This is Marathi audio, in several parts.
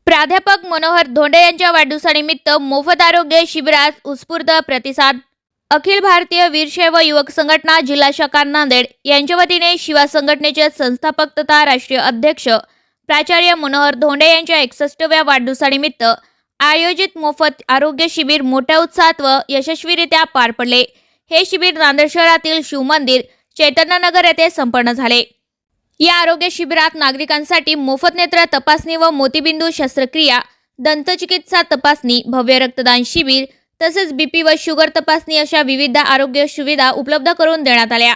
प्राध्यापक मनोहर धोंडे यांच्या वाढदिवसानिमित्त मोफत आरोग्य शिबिरास उत्स्फूर्त प्रतिसाद. अखिल भारतीय वीरशैव युवक संघटना जिल्हा शाखा नांदेड यांच्या वतीने शिवा संघटनेचे संस्थापक तथा राष्ट्रीय अध्यक्ष प्राचार्य मनोहर धोंडे यांच्या 61व्या वाढदिवसानिमित्त आयोजित मोफत आरोग्य शिबिर मोठ्या उत्साहात व यशस्वीरित्या पार पडले. हे शिबिर नांदेड शहरातील शिवमंदिर चैतन्यनगर येथे संपन्न झाले. या आरोग्य शिबिरात नागरिकांसाठी मोफत नेत्र तपासणी व मोतीबिंदू शस्त्रक्रिया, दंतचिकित्सा तपासणी, भव्य रक्तदान शिबिर तसेच बीपी व शुगर तपासणी अशा विविध आरोग्य सुविधा उपलब्ध करून देण्यात आल्या.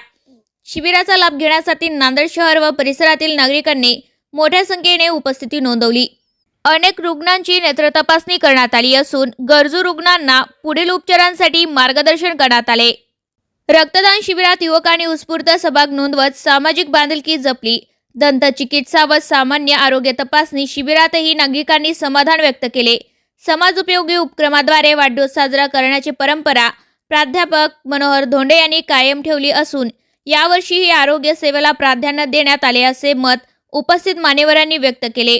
शिबिराचा लाभ घेण्यासाठी नांदेड शहर व परिसरातील नागरिकांनी मोठ्या संख्येने उपस्थिती नोंदवली. अनेक रुग्णांची नेत्र तपासणी करण्यात आली असून गरजू रुग्णांना पुढील उपचारांसाठी मार्गदर्शन करण्यात आले. रक्तदान शिबिरात युवकांनी उत्स्फूर्त सहभाग नोंदवत सामाजिक बांधिलकी जपली. दंतचिकित्सा व सामान्य आरोग्य तपासणी शिबिरातही नागरिकांनी समाधान व्यक्त केले. समाज उपयोगी उपक्रमाद्वारे वाढदिवस साजरा करण्याची परंपरा प्राध्यापक मनोहर धोंडे यांनी कायम ठेवली असून यावर्षीही आरोग्य सेवेला प्राधान्य देण्यात आले असे मत उपस्थित मान्यवरांनी व्यक्त केले.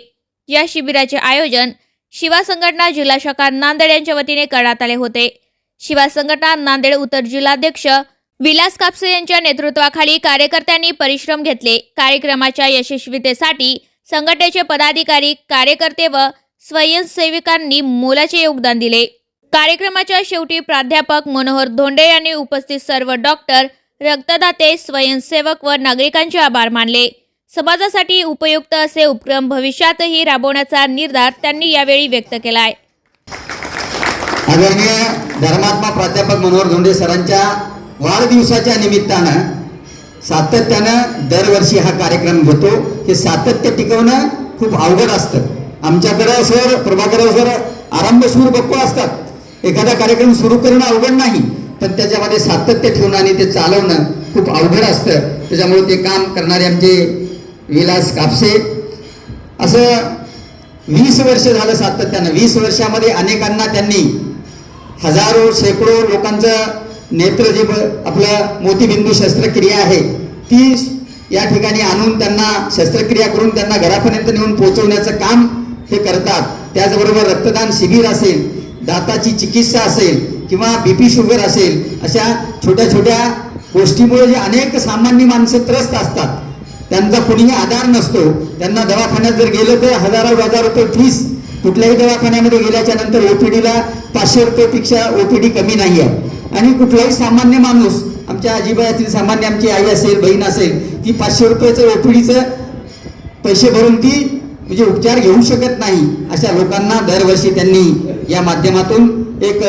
या शिबिराचे आयोजन शिवा संघटना जिल्हा शाखा नांदेड यांच्या वतीने करण्यात आले होते. शिवा संघटना नांदेड उत्तर जिल्हाध्यक्ष विलास कापसे यांच्या नेतृत्वाखाली कार्यकर्त्यांनी परिश्रम घेतले. कार्यक्रमाच्या यशस्वीतेसाठी संघटनेचे पदाधिकारी, कार्यकर्ते व स्वयंसेविकांनी मोलाचे योगदान दिले. कार्यक्रमाच्या शेवटी प्राध्यापक मनोहर धोंडे यांनी उपस्थित सर्व डॉक्टर, रक्तदाते, स्वयंसेवक व नागरिकांचे आभार मानले. समाजासाठी उपयुक्त असे उपक्रम भविष्यातही राबवण्याचा निर्धार त्यांनी यावेळी व्यक्त केला आहे. आदरणीय धर्मात्मा प्राध्यापक मनोहर धोंडे सरांच्या वाढदिवसाच्या निमित्तानं सातत्यानं दरवर्षी हा कार्यक्रम घेतो. हे सातत्य टिकवणं खूप अवघड असतं. आमच्याकडे सर प्रभाकर सर आरंभशूर बक्को असतात. एखादा कार्यक्रम सुरू करणं अवघड नाही, पण त्याच्यामध्ये सातत्य ठेवणं आणि ते चालवणं खूप अवघड असतं. त्याच्यामुळे ते काम करणारे आमचे विलास कापसे असं 20 वर्ष झालं सातत्यानं. 20 वर्षामध्ये अनेकांना त्यांनी हजारो शेकडो लोकांचं नेत्र जे आपलं मोतीबिंदू शस्त्रक्रिया आहे ती या ठिकाणी आणून त्यांना शस्त्रक्रिया करून त्यांना घरापर्यंत नेऊन पोहोचवण्याचं काम हे करतात. त्याचबरोबर रक्तदान शिबिर असेल, दाताची चिकित्सा असेल किंवा बीपी शुगर असेल, अशा छोट्या छोट्या गोष्टीमुळे जे अनेक सामान्य माणसं त्रस्त असतात, त्यांचा कोणीही आधार नसतो. त्यांना दवाखान्यात जर गेलं तर हजार रुपये फीस. कुठल्याही दवाखान्यामध्ये गेल्याच्या नंतर ओपीडीला 500 रुपयेपेक्षा ओपीडी कमी नाही आहे. आणि कुठलाही सामान्य माणूस, आमच्या आजीबायातील सामान्य आमची आई असेल, बहीण असेल, ती 500 रुपयाचं ओपीडीचं पैसे भरून ती म्हणजे उपचार घेऊ शकत नाही. अशा लोकांना दरवर्षी त्यांनी या माध्यमातून एक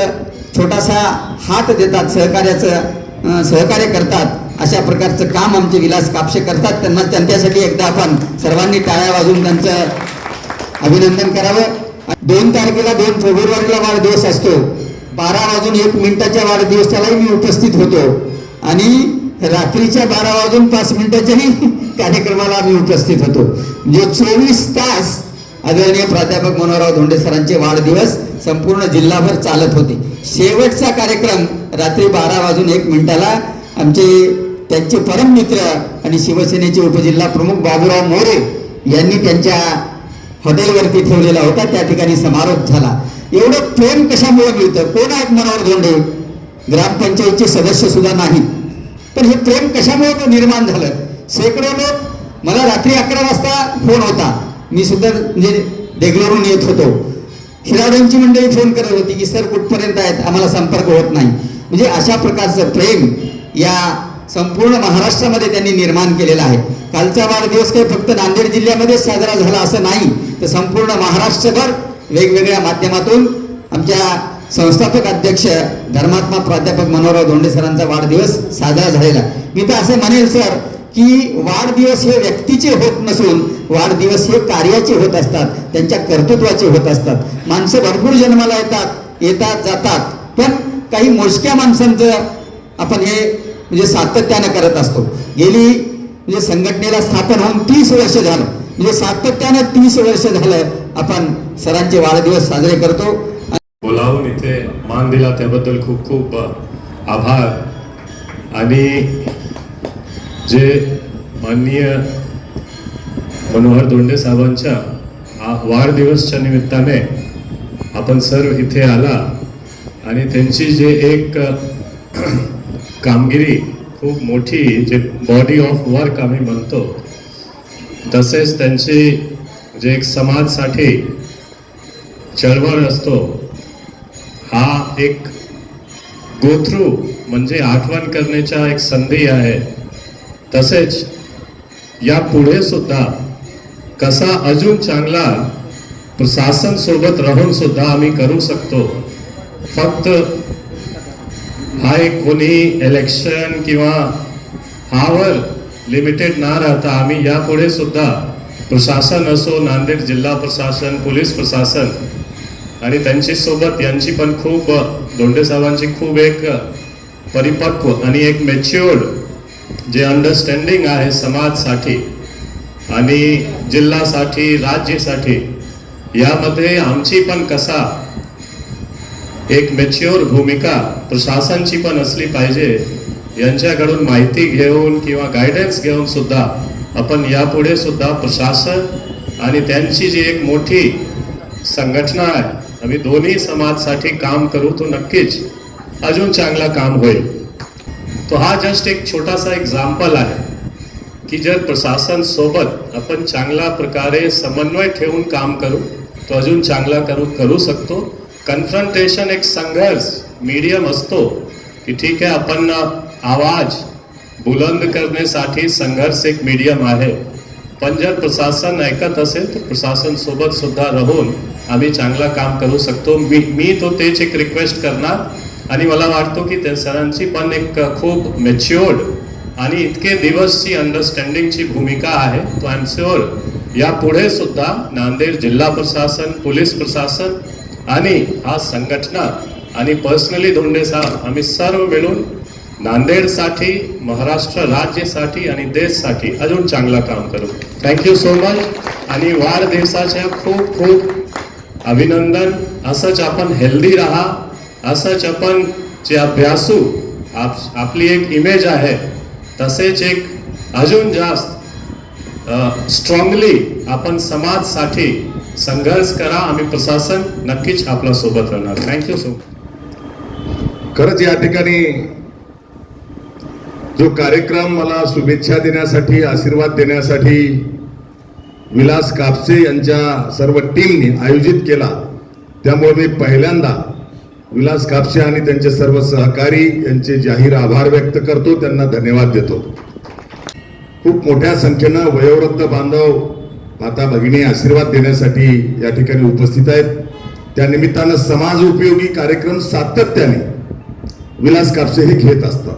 छोटासा हात देतात, सहकार्य करतात. अशा प्रकारचं काम आमचे विलास कापसे करतात. त्यांच्यासाठी एकदा आपण सर्वांनी टाळ्या वाजवून त्यांचं अभिनंदन करावं. 2 तारखेला 2 फेब्रुवारीला वाढदिवस असतो. 12:01 वाढदिवसालाही मी उपस्थित होतो आणि रात्रीच्या 12:05 कार्यक्रमाला मी उपस्थित होतो. म्हणजे 24 तास आदरणीय प्राध्यापक मनोहरराव धोंडे सरांचे वाढदिवस संपूर्ण जिल्हाभर चालत होते. शेवटचा कार्यक्रम रात्री 12:01 आमचे त्यांचे परम मित्र आणि शिवसेनेचे उपजिल्हा प्रमुख बाबूराव मोरे यांनी त्यांच्या हॉटेलवरती ठेवलेला होता. त्या ठिकाणी समारोप झाला. एवढं प्रेम कशामुळे मिळतं? कोण आहेत मनोहर धोंडे? ग्रामपंचायतचे सदस्य सुद्धा नाहीत, पण हे प्रेम कशामुळे निर्माण झालं? शेकडो लोक, मला रात्री 11 वाजता फोन होता. मी सुद्धा म्हणजे देगलूरून येत होतो. खिराड्यांची मंडळी फोन करत होती की सर कुठपर्यंत आहेत, आम्हाला संपर्क होत नाही. म्हणजे अशा प्रकारचं प्रेम या संपूर्ण महाराष्ट्रामध्ये त्यांनी निर्माण केलेला आहे. कालचा वाढदिवस काही फक्त नांदेड जिल्ह्यामध्ये साजरा झाला असं नाही, तर संपूर्ण महाराष्ट्रभर वेगवेगळ्या माध्यमातून आमच्या संस्थापक अध्यक्ष धर्मात्मा प्राध्यापक मनोहरराव धोंडे सरांचा वाढदिवस साजरा झालेला. मी तर असं म्हणेल सर की वाढदिवस हे व्यक्तीचे होत नसून वाढदिवस हे कार्याचे होत असतात, त्यांच्या कर्तृत्वाचे होत असतात. माणसं भरपूर जन्माला येतात जातात, पण काही मोजक्या माणसांचं आपण हे म्हणजे सातत्यानं करत असतो. गेली म्हणजे संघटनेला स्थापन होऊन 30 वर्ष झालं, म्हणजे सातत्यानं 30 वर्ष झालं आपण सरांचे वाढदिवस साजरे करतो. बोलावून इथे मान दिला त्याबद्दल खूप खूप आभार. आणि जे माननीय मनोहर धोंडे साहेबांच्या वाढदिवसच्या निमित्ताने आपण सर्व इथे आला आणि त्यांची जे एक कामगिरी खूप मोठी जे बॉडी ऑफ वर्क आम्ही म्हणतो, तसेच त्यांची जे एक समाजसाठी चळवळ असतो, हा एक गो थ्रू म्हणजे आठवण करण्याचा एक संधी आहे. तसेच या पुढे सुद्धा कसा अजून चांगला प्रशासन सोबत राहून सुद्धा आम्ही करू शकतो. फक्त हा एक कोणी इलेक्शन किंवा हावर लिमिटेड ना राहता आम्ही यापुढे सुद्धा प्रशासन असो, नांदेड जिल्हा प्रशासन, पोलीस प्रशासन आणि त्यांची सोबत यांची पण खूप धोंडे साहेबांची खूप एक परिपक्व आणि एक मॅच्युअर्ड जे अंडरस्टँडिंग आहे समाजसाठी आणि जिल्ह्यासाठी, राज्यासाठी, यामध्ये आमची पण कसा एक मॅच्युअर भूमिका प्रशासनाची पण असली पाहिजे, यांच्याकडून माहिती घेऊन किंवा गायडन्स घेऊन सुद्धा आपण यापुढे सुद्धा प्रशासन आणि त्यांची जी एक मोठी संघटना आहे, आम्ही दोन्ही समाजासाठी काम करू तो नक्कीच अजून चांगला काम होईल. तो हा जस्ट एक छोटासा एक्झाम्पल आहे की जर प्रशासन सोबत आपण चांगल्या प्रकारे समन्वय ठेवून काम करू तो अजून चांगला करू शकतो. कन्फ्रंटेशन एक संघर्ष मीडियम असतो की ठीक आहे, आपण आवाज बुलंद करण्यासाठी संघर्ष एक मीडियम आहे, पण जर प्रशासन ऐकत असेल तर प्रशासन सोबत सुद्धा राहून आम्ही चांगला काम करू शकतो. मी तो तेच एक रिक्वेस्ट करणार आणि मला वाटतो की त्या सरांची पण एक खूप मॅच्युअर्ड आणि इतके दिवसची अंडरस्टँडिंगची भूमिका आहे. तो आय एम शुअर यापुढे सुद्धा नांदेड जिल्हा प्रशासन, पोलीस प्रशासन आणि हा संघटना आणि पर्सनली धोंडे साहेब आम्ही सर्व मिळून नांदेडसाठी, महाराष्ट्र राज्यासाठी आणि देशासाठी अजून चांगला काम करू. थँक्यू सो मच आणि वाढदिवसाच्या खूप खूप अभिनंदन. असंच आपण हेल्दी राहा, असंच आपण जे अभ्यासू आपली एक इमेज आहे तसेच एक अजून जास्त स्ट्रॉंगली आपण समाजसाठी संघर्ष करा. आम्ही प्रशासन नक्कीच आपल्या सोबत राहणार. Thank you so much. खरंच या ठिकाणी जो कार्यक्रम मला शुभेच्छा देण्यासाठी, आशीर्वाद देण्यासाठी विलास कापसे यांच्या सर्व टीमने आयोजित केला, त्यामुळे मी पहिल्यांदा विलास कापसे आणि त्यांचे सर्व सहकारी यांचे जाहीर आभार व्यक्त करतो, त्यांना धन्यवाद देतो. खूप मोठ्या संख्येनं वयोवृद्ध बांधव, माता भगिनी आशीर्वाद देण्यासाठी या ठिकाणी उपस्थित आहेत. त्या निमित्तानं समाज उपयोगी कार्यक्रम सातत्याने विलास कापसे हे घेत असतात.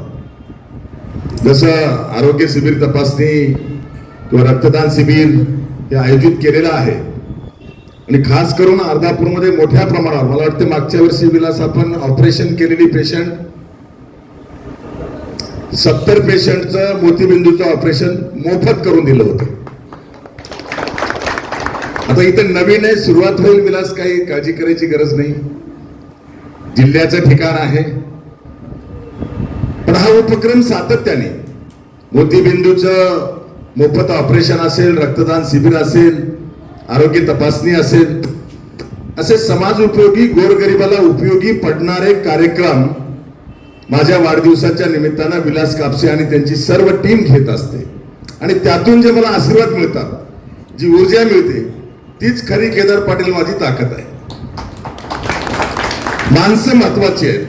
जसं आरोग्य शिबिर तपासणी किंवा रक्तदान शिबिर हे आयोजित केलेलं आहे आणि खास करून अर्धापूरमध्ये मोठ्या प्रमाणावर, मला वाटतं मागच्या वर्षी विलास आपण ऑपरेशन केलेली पेशंट 70 पेशंटचं मोतीबिंदूचं ऑपरेशन मोफत करून दिलं होतं. आता इथं नवीन आहे, सुरुवात होईल विलास, काही काळजी करायची गरज नाही, जिल्ह्याचं ठिकाण आहे. पण हा उपक्रम सातत्याने मोतीबिंदूचं मोफत ऑपरेशन असेल, रक्तदान शिबिर असेल, आरोग्य तपासणी असेल, असे समाज उपयोगी, गोरगरिबाला उपयोगी पडणारे कार्यक्रम माझ्या वाढदिवसाच्या निमित्तानं विलास कापसे आणि त्यांची सर्व टीम घेत असते आणि त्यातून जे मला आशीर्वाद मिळतात, जी ऊर्जा मिळते, तीच खरी केदार पाटील माझी ताकद आहे. माणसं महत्वाची आहेत.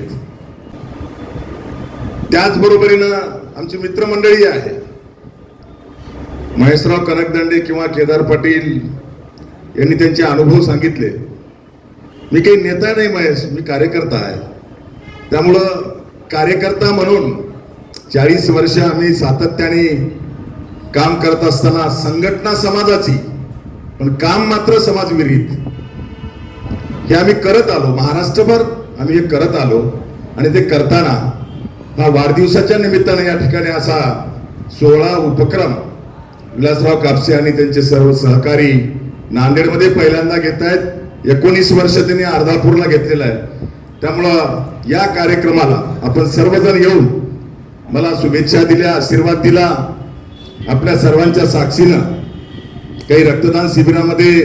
त्याचबरोबरीनं आमची मित्रमंडळी आहे, महेशराव कनकदंडे किंवा केदार पाटील यांनी त्यांचे अनुभव सांगितले. मी काही नेता नाही महेश, मी कार्यकर्ता आहे. त्यामुळं कार्यकर्ता म्हणून 40 वर्ष आम्ही सातत्याने काम करत असताना संघटना समाजाची, पण काम मात्र समाजविरहित हे आम्ही करत आलो. महाराष्ट्रभर आम्ही हे करत आलो आणि ते करताना हा वाढदिवसाच्या निमित्ताने या ठिकाणी असा 16 उपक्रम विलासराव कापसे आणि त्यांचे सर्व सहकारी नांदेडमध्ये पहिल्यांदा घेत आहेत. 19 वर्ष त्यांनी अर्धापूरला घेतलेलं आहे. त्यामुळं या कार्यक्रमाला आपण सर्वजण येऊन मला शुभेच्छा दिल्या, आशीर्वाद दिला. आपल्या सर्वांच्या साक्षीनं काही रक्तदान शिबिरामध्ये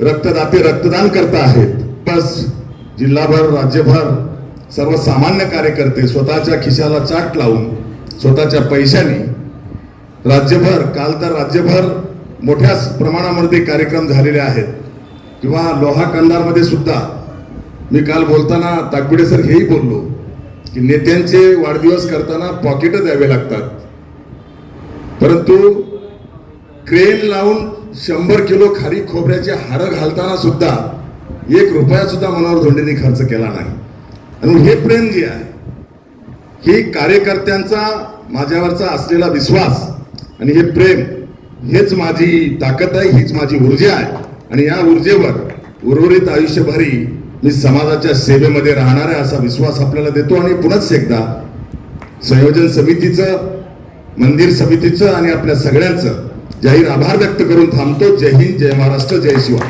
रक्तदाते रक्तदान करता आहेत. बस जिल्हाभर राज्यभर सर्वसामान्य कार्यकर्ते स्वतःच्या खिशाला चाट लावून स्वतःच्या पैशाने राज्यभर, काल तर राज्यभर मोठ्या प्रमाणामध्ये कार्यक्रम झालेले आहेत. किंवा लोहा कंधारमध्ये सुद्धा मी काल बोलताना ताकबिडे सर हेही बोललो की नेत्यांचे वाढदिवस करताना पॉकेट द्यावे लागतात, परंतु क्रेन लावून 100 किलो खारी खोबऱ्याचे हार घालताना सुद्धा 1 रुपया सुद्धा मनोहर धोंडेंनी खर्च केला नाही. आणि हे प्रेम जे आहे, ही कार्यकर्त्यांचा माझ्यावरचा असलेला विश्वास आणि हे प्रेम, हेच माझी ताकद आहे, हीच माझी ऊर्जा आहे. आणि या ऊर्जेवर उर्वरित आयुष्यभरी मी समाजाच्या सेवेमध्ये राहणार आहे असा विश्वास आपल्याला देतो. आणि पुन्हाच एकदा संयोजन समितीचं, मंदिर समितीचं आणि आपल्या सगळ्यांचं जाहीर आभार व्यक्त करून थांबतो. जय हिंद, जय महाराष्ट्र, जय शिवा.